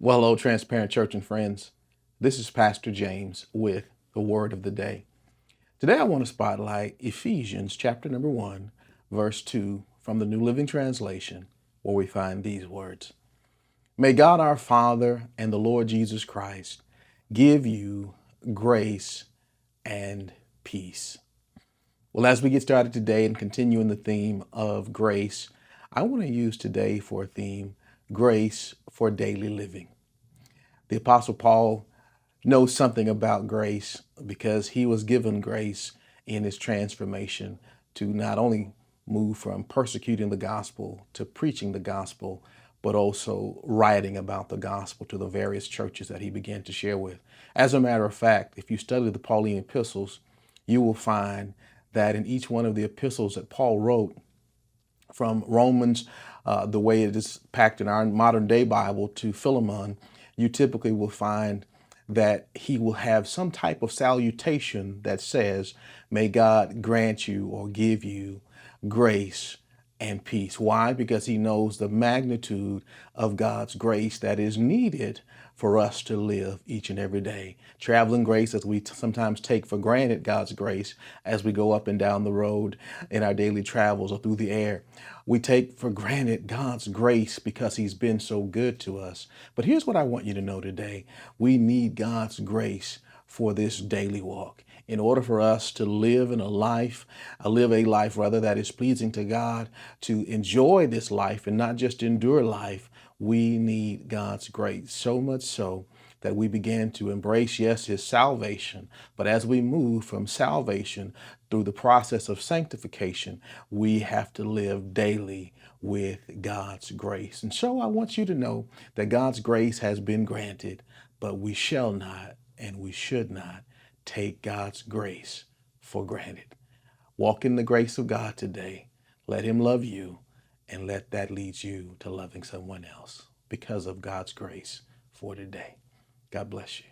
Well, hello, Transparent Church and friends. This is Pastor James with the Word of the Day. Today I want to spotlight Ephesians chapter number 1, verse 2 from the New Living Translation, where we find these words. May God our Father and the Lord Jesus Christ give you grace and peace. Well, as we get started today and continue in the theme of grace, I want to use today for a theme, grace for daily living. The Apostle Paul knows something about grace because he was given grace in his transformation to not only move from persecuting the gospel to preaching the gospel, but also writing about the gospel to the various churches that he began to share with. As a matter of fact, if you study the Pauline epistles, you will find that in each one of the epistles that Paul wrote, from Romans, the way it is packed in our modern day Bible, to Philemon, you typically will find that he will have some type of salutation that says, may God grant you or give you grace and peace. Why? Because he knows the magnitude of God's grace that is needed for us to live each and every day. Traveling grace, as we sometimes take for granted God's grace as we go up and down the road in our daily travels or through the air. We take for granted God's grace because he's been so good to us. But here's what I want you to know today. We need God's grace for this daily walk. In order for us to live a life that is pleasing to God, to enjoy this life and not just endure life, we need God's grace. So much so that we began to embrace, yes, his salvation. But as we move from salvation through the process of sanctification, we have to live daily with God's grace. And so I want you to know that God's grace has been granted, but we shall not and we should not take God's grace for granted. Walk in the grace of God today. Let him love you, and let that lead you to loving someone else because of God's grace for today. God bless you.